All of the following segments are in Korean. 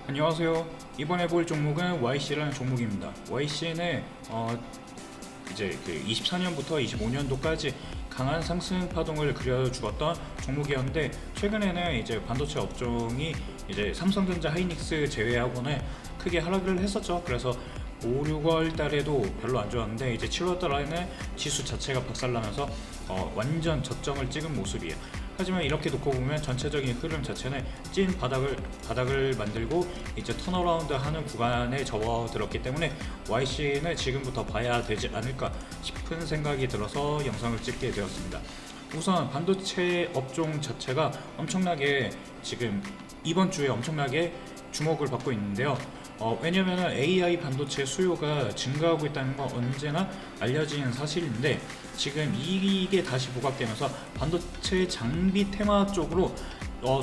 안녕하세요. 이번에 볼 종목은 YC라는 종목입니다. YC는 이제 그 24년부터 25년도까지 강한 상승 파동을 그려주었던 종목이었는데, 최근에는 이제 반도체 업종이 이제 삼성전자, 하이닉스 제외하고는 크게 하락을 했었죠. 그래서 5, 6월 달에도 별로 안 좋았는데, 이제 7월 달에는 지수 자체가 박살나면서 완전 저점을 찍은 모습이에요. 하지만 이렇게 놓고 보면 전체적인 흐름 자체는 찐 바닥을 만들고 이제 턴어라운드 하는 구간에 접어들었기 때문에 YC는 지금부터 봐야 되지 않을까 싶은 생각이 들어서 영상을 찍게 되었습니다. 우선 반도체 업종 자체가 엄청나게 지금 이번 주에 엄청나게 주목을 받고 있는데요. 왜냐면 AI 반도체 수요가 증가하고 있다는 건 언제나 알려진 사실인데, 지금 이게 다시 부각되면서 반도체 장비 테마 쪽으로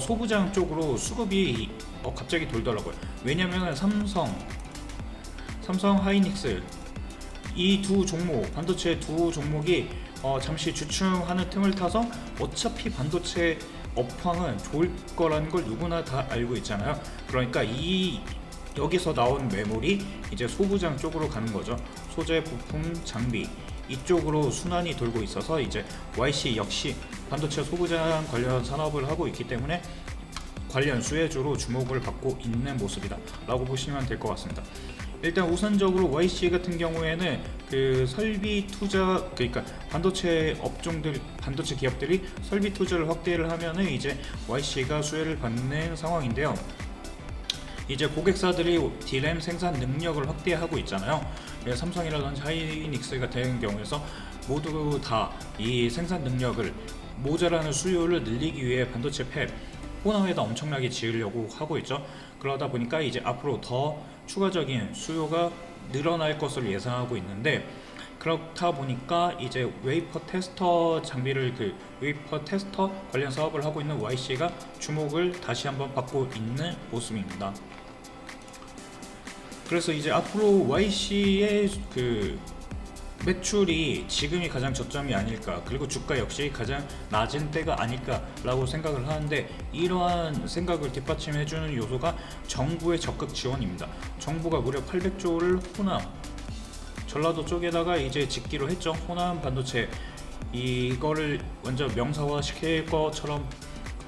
소부장 쪽으로 수급이 갑자기 돌더라고요. 왜냐면 삼성 하이닉스 이 두 종목, 반도체 두 종목이 잠시 주춤하는 틈을 타서 어차피 반도체 업황은 좋을 거라는 걸 누구나 다 알고 있잖아요. 그러니까 여기서 나온 매물이 이제 소부장 쪽으로 가는 거죠. 소재, 부품, 장비 이쪽으로 순환이 돌고 있어서 이제 YC 역시 반도체 소부장 관련 산업을 하고 있기 때문에 관련 수혜주로 주목을 받고 있는 모습이다 라고 보시면 될 것 같습니다. 일단 우선적으로 YC 같은 경우에는 그 설비 투자, 그러니까 반도체 업종들, 반도체 기업들이 설비 투자를 확대를 하면은 이제 YC가 수혜를 받는 상황인데요. 이제 고객사들이 D램 생산 능력을 확대하고 있잖아요. 삼성이라든지 하이닉스 같은 경우에서 모두 다 이 생산 능력을, 모자라는 수요를 늘리기 위해 반도체 팹 호남에다 엄청나게 지으려고 하고 있죠. 그러다 보니까 이제 앞으로 더 추가적인 수요가 늘어날 것으로 예상하고 있는데, 그렇다 보니까 이제 웨이퍼 테스터 장비를, 웨이퍼 테스터 관련 사업을 하고 있는 YC가 주목을 다시 한번 받고 있는 모습입니다. 그래서 이제 앞으로 YC의 매출이 지금이 가장 저점이 아닐까, 그리고 주가 역시 가장 낮은 때가 아닐까라고 생각을 하는데, 이러한 생각을 뒷받침해주는 요소가 정부의 적극 지원입니다. 정부가 무려 800조를 호남, 전라도 쪽에다가 이제 짓기로 했죠. 호남 반도체 이거를 완전 명사화 시킬 것처럼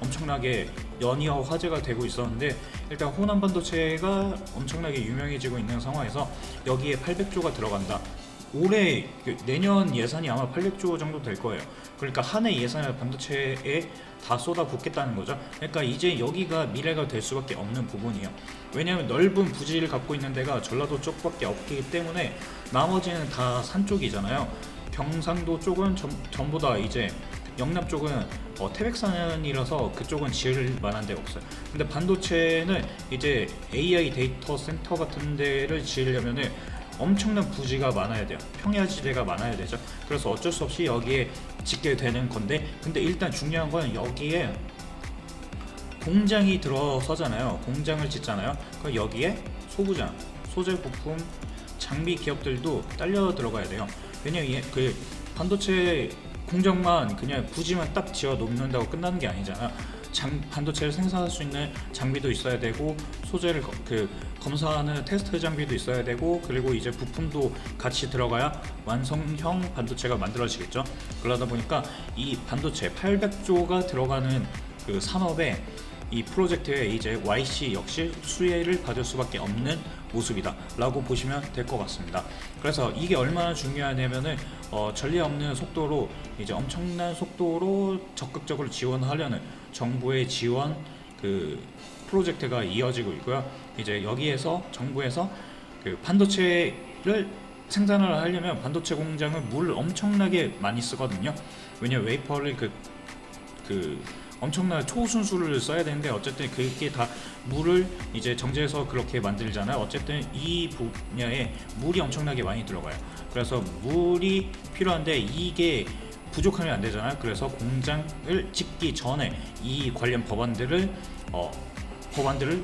엄청나게 연이어 화제가 되고 있었는데, 일단 호남 반도체가 엄청나게 유명해지고 있는 상황에서 여기에 800조가 들어간다. 올해 내년 예산이 아마 800조 정도 될 거예요. 그러니까 한 해 예산을 반도체에 다 쏟아붓겠다는 거죠. 그러니까 이제 여기가 미래가 될 수밖에 없는 부분이에요. 왜냐하면 넓은 부지를 갖고 있는 데가 전라도 쪽밖에 없기 때문에 나머지는 다 산 쪽이잖아요. 경상도 쪽은 전부 다 이제, 영남 쪽은 태백산이라서 그쪽은 지을 만한 데가 없어요. 근데 반도체는 이제 AI 데이터 센터 같은 데를 지으려면은 엄청난 부지가 많아야 돼요. 평야지대가 많아야 되죠. 그래서 어쩔 수 없이 여기에 짓게 되는 건데, 근데 일단 중요한 건 여기에 공장이 들어서잖아요. 공장을 짓잖아요. 그럼 여기에 소부장, 소재 부품, 장비 기업들도 딸려 들어가야 돼요. 왜냐면 반도체 공장만 그냥 부지만 딱 지어 놓는다고 끝나는 게 아니잖아. 반도체를 생산할 수 있는 장비도 있어야 되고, 소재를 검사하는 테스트 장비도 있어야 되고, 그리고 이제 부품도 같이 들어가야 완성형 반도체가 만들어지겠죠. 그러다 보니까 이 반도체 800조가 들어가는 그 산업에, 이 프로젝트에 이제 YC 역시 수혜를 받을 수밖에 없는 모습이다 라고 보시면 될 것 같습니다. 그래서 이게 얼마나 중요하냐면은 전례 없는 속도로, 이제 엄청난 속도로 적극적으로 지원하려는 정부의 지원 프로젝트가 이어지고 있고요. 이제 여기에서 정부에서 반도체를 생산을 하려면 반도체 공장은 물을 엄청나게 많이 쓰거든요. 왜냐면 웨이퍼를 엄청난 초순수를 써야 되는데, 어쨌든 그게 다 물을 이제 정제해서 그렇게 만들잖아요. 어쨌든 이 분야에 물이 엄청나게 많이 들어가요. 그래서 물이 필요한데 이게 부족하면 안 되잖아요. 그래서 공장을 짓기 전에 이 관련 법안들을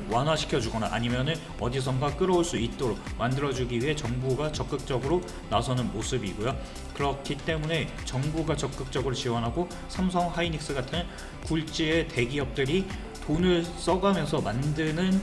완화시켜 주거나 아니면은 어디선가 끌어올 수 있도록 만들어주기 위해 정부가 적극적으로 나서는 모습이고요. 그렇기 때문에 정부가 적극적으로 지원하고 삼성, 하이닉스 같은 굴지의 대기업들이 돈을 써가면서 만드는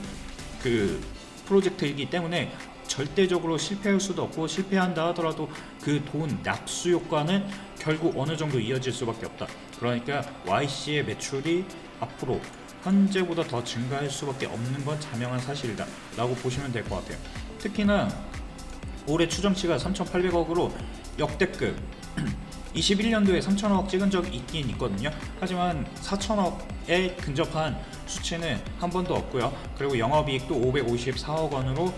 그 프로젝트이기 때문에 절대적으로 실패할 수도 없고, 실패한다 하더라도 그 돈 납수 효과는 결국 어느 정도 이어질 수밖에 없다. 그러니까 YC의 매출이 앞으로 현재보다 더 증가할 수밖에 없는 건 자명한 사실이다 라고 보시면 될 것 같아요. 특히나 올해 추정치가 3,800억으로 역대급 21년도에 3,000억 찍은 적이 있긴 있거든요. 하지만 4,000억에 근접한 수치는 한 번도 없고요. 그리고 영업이익도 554억 원으로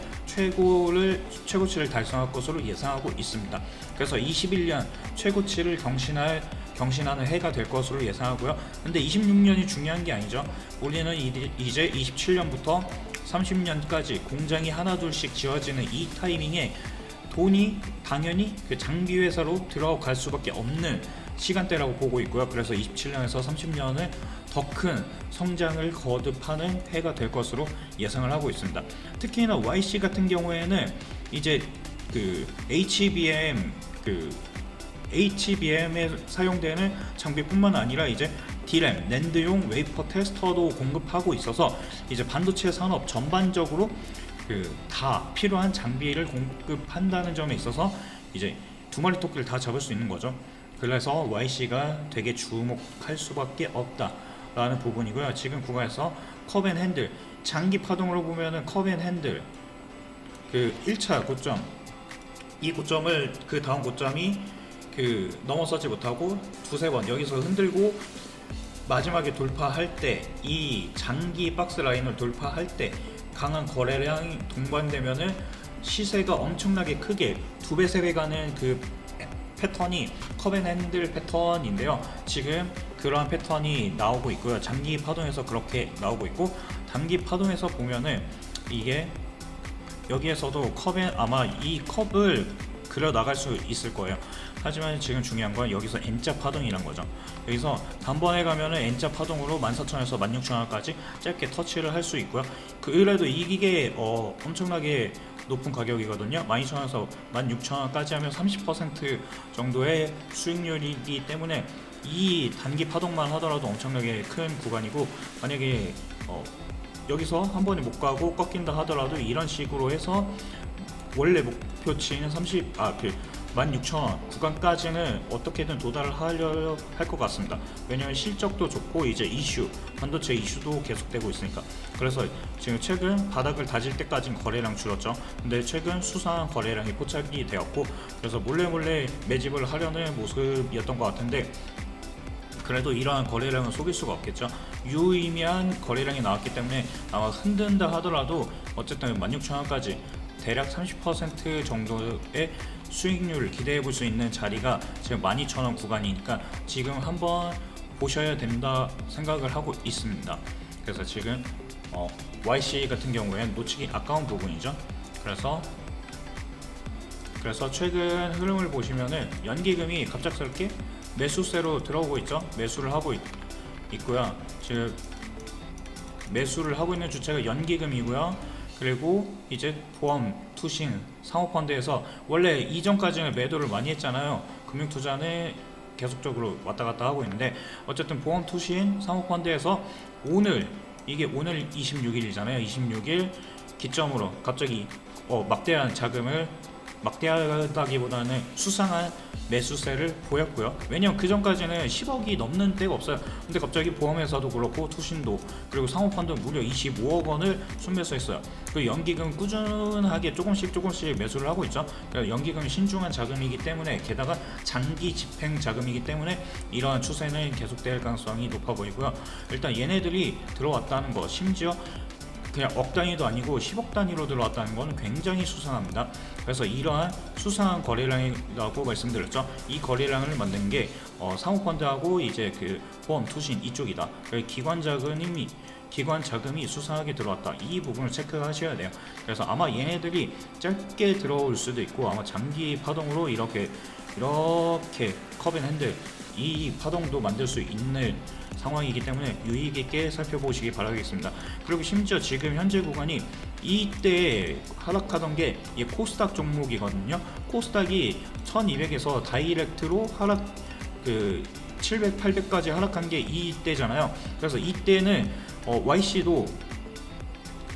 최고치를 달성할 것으로 예상하고 있습니다. 그래서 21년 최고치를 경신하는 해가 될 것으로 예상하고요. 근데 26년이 중요한 게 아니죠. 우리는 이제 27년부터 30년까지 공장이 하나둘씩 지어지는 이 타이밍에 돈이 당연히 그 장비 회사로 들어갈 수밖에 없는 시간대라고 보고 있고요. 그래서 27년에서 30년은 더 큰 성장을 거듭하는 해가 될 것으로 예상을 하고 있습니다. 특히나 YC 같은 경우에는 이제 그 HBM에 사용되는 장비뿐만 아니라 이제 D램, 낸드용 웨이퍼 테스터도 공급하고 있어서 이제 반도체 산업 전반적으로 다 필요한 장비를 공급한다는 점에 있어서 이제 두 마리 토끼를 다 잡을 수 있는 거죠. 그래서 YC가 되게 주목할 수밖에 없다라는 부분이고요. 지금 구간에서 컵앤핸들, 장기 파동으로 보면은 컵앤핸들 그 1차 고점, 이 고점을 그 다음 고점이 넘어서지 못하고 두세 번 여기서 흔들고 마지막에 돌파할 때, 이 장기 박스 라인을 돌파할 때 강한 거래량이 동반되면은 시세가 엄청나게 크게 2배, 3배 가는 그 패턴이 컵앤핸들 패턴인데요. 지금 그러한 패턴이 나오고 있고요. 장기 파동에서 그렇게 나오고 있고, 단기 파동에서 보면은 이게 여기에서도 아마 이 컵을 그려 나갈 수 있을 거예요. 하지만 지금 중요한 건 여기서 N자 파동이란 거죠. 여기서 단번에 가면은 N자 파동으로 14,000에서 16,000원까지 짧게 터치를 할 수 있고요. 그래도 이게 엄청나게 높은 가격이거든요. 12,000원에서 16,000원까지 하면 30% 정도의 수익률이기 때문에 이 단기 파동만 하더라도 엄청나게 큰 구간이고, 만약에 여기서 한 번에 못 가고 꺾인다 하더라도 이런 식으로 해서 원래 목표치는 16,000원 구간까지는 어떻게든 도달을 하려 할 것 같습니다. 왜냐하면 실적도 좋고 이제 반도체 이슈도 계속되고 있으니까. 그래서 지금 최근 바닥을 다질 때까지는 거래량 줄었죠. 근데 최근 수상한 거래량이 포착이 되었고, 그래서 몰래 매집을 하려는 모습이었던 것 같은데, 그래도 이러한 거래량은 속일 수가 없겠죠. 유의미한 거래량이 나왔기 때문에 아마 흔든다 하더라도 어쨌든 16,000원까지 대략 30% 정도의 수익률을 기대해 볼 수 있는 자리가 지금 12,000원 구간이니까 지금 한번 보셔야 된다 생각을 하고 있습니다. 그래서 지금 YC 같은 경우에는 놓치기 아까운 부분이죠. 그래서 최근 흐름을 보시면은 연기금이 갑작스럽게 매수세로 들어오고 있죠. 매수를 하고 있고요. 즉 매수를 하고 있는 주체가 연기금이고요. 그리고 이제 보험, 투신, 사모펀드에서 원래 이전까지는 매도를 많이 했잖아요. 금융투자는 계속적으로 왔다 갔다 하고 있는데, 어쨌든 보험, 투신, 사모펀드에서 오늘 26일이잖아요. 26일 기점으로 갑자기 막대하다기보다는 수상한 매수세를 보였고요. 왜냐면 그 전까지는 10억이 넘는 때가 없어요. 근데 갑자기 보험회사도 그렇고 투신도 그리고 사모펀드 무려 25억 원을 순매수했어요. 그 연기금 꾸준하게 조금씩 매수를 하고 있죠. 연기금이 신중한 자금이기 때문에, 게다가 장기 집행 자금이기 때문에 이러한 추세는 계속될 가능성이 높아 보이고요. 일단 얘네들이 들어왔다는 거, 심지어 그냥 억 단위도 아니고 10억 단위로 들어왔다는 건 굉장히 수상합니다. 그래서 이러한 수상한 거래량이라고 말씀드렸죠. 이 거래량을 만든 게 사모펀드하고 이제 그 보험, 투신 이쪽이다. 기관 자금이 수상하게 들어왔다. 이 부분을 체크하셔야 돼요. 그래서 아마 얘네들이 짧게 들어올 수도 있고, 아마 장기 파동으로 이렇게 컵앤핸들 이 파동도 만들 수 있는 상황이기 때문에 유의 있게 살펴보시기 바라겠습니다. 그리고 심지어 지금 현재 구간이 이때 하락하던 게 코스닥 종목이거든요. 코스닥이 1200에서 다이렉트로 하락 700, 800까지 하락한 게 이때잖아요. 그래서 이때는 YC도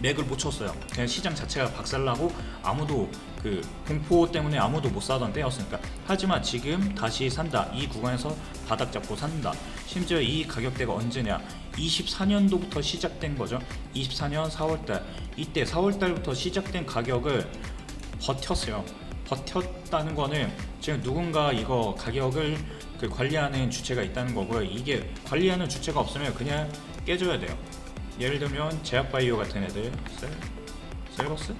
맥을 못 쳤어요. 그냥 시장 자체가 박살나고 아무도 그 공포 때문에 아무도 못 사던 때였으니까. 하지만 지금 다시 산다. 이 구간에서 바닥 잡고 산다. 심지어 이 가격대가 언제냐? 24년도부터 시작된 거죠. 24년 4월달. 이때 4월달부터 시작된 가격을 버텼어요. 버텼다는 거는 지금 누군가 이거 가격을 그 관리하는 주체가 있다는 거고요. 이게 관리하는 주체가 없으면 그냥 깨져야 돼요. 예를 들면 제약바이오 같은 애들, 셀버스?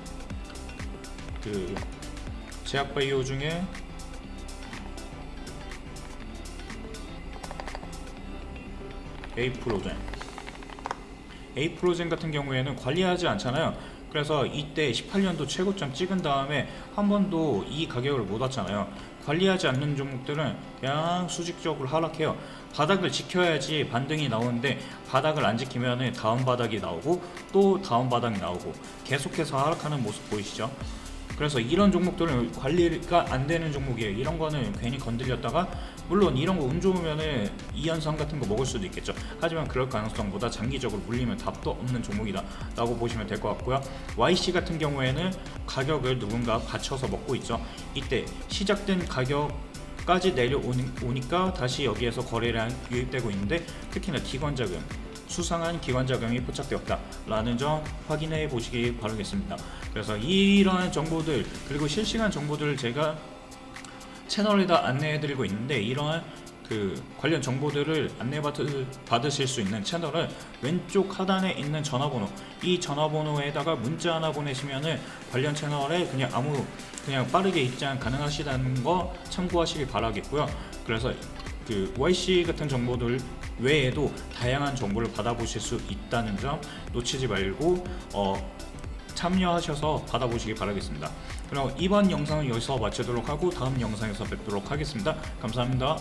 그 제약바이오 중에 에이프로젠 같은 경우에는 관리하지 않잖아요. 그래서 이때 18년도 최고점 찍은 다음에 한 번도 이 가격을 못 왔잖아요. 관리하지 않는 종목들은 그냥 수직적으로 하락해요. 바닥을 지켜야지 반등이 나오는데 바닥을 안 지키면 다음 바닥이 나오고 또 다음 바닥이 나오고 계속해서 하락하는 모습 보이시죠? 그래서 이런 종목들은 관리가 안 되는 종목이에요. 이런 거는 괜히 건드렸다가, 물론 이런 거 운 좋으면은 2연선 같은 거 먹을 수도 있겠죠. 하지만 그럴 가능성보다 장기적으로 물리면 답도 없는 종목이다 라고 보시면 될 것 같고요. YC 같은 경우에는 가격을 누군가 받쳐서 먹고 있죠. 이때 시작된 가격까지 내려오니까 다시 여기에서 거래량이 유입되고 있는데, 특히나 기관자금, 수상한 기관자금이 포착되었다 라는 점 확인해 보시기 바라겠습니다. 그래서 이러한 정보들, 그리고 실시간 정보들을 제가 채널에다 안내해 드리고 있는데, 이러한 그 관련 정보들을 받으실 수 있는 채널은 왼쪽 하단에 있는 전화번호, 이 전화번호에다가 문자 하나 보내시면은 관련 채널에 그냥 빠르게 입장 가능하시다는 거 참고하시길 바라겠고요. 그래서 그 YC 같은 정보들 외에도 다양한 정보를 받아보실 수 있다는 점 놓치지 말고 참여하셔서 받아보시기 바라겠습니다. 그럼 이번 영상은 여기서 마치도록 하고 다음 영상에서 뵙도록 하겠습니다. 감사합니다.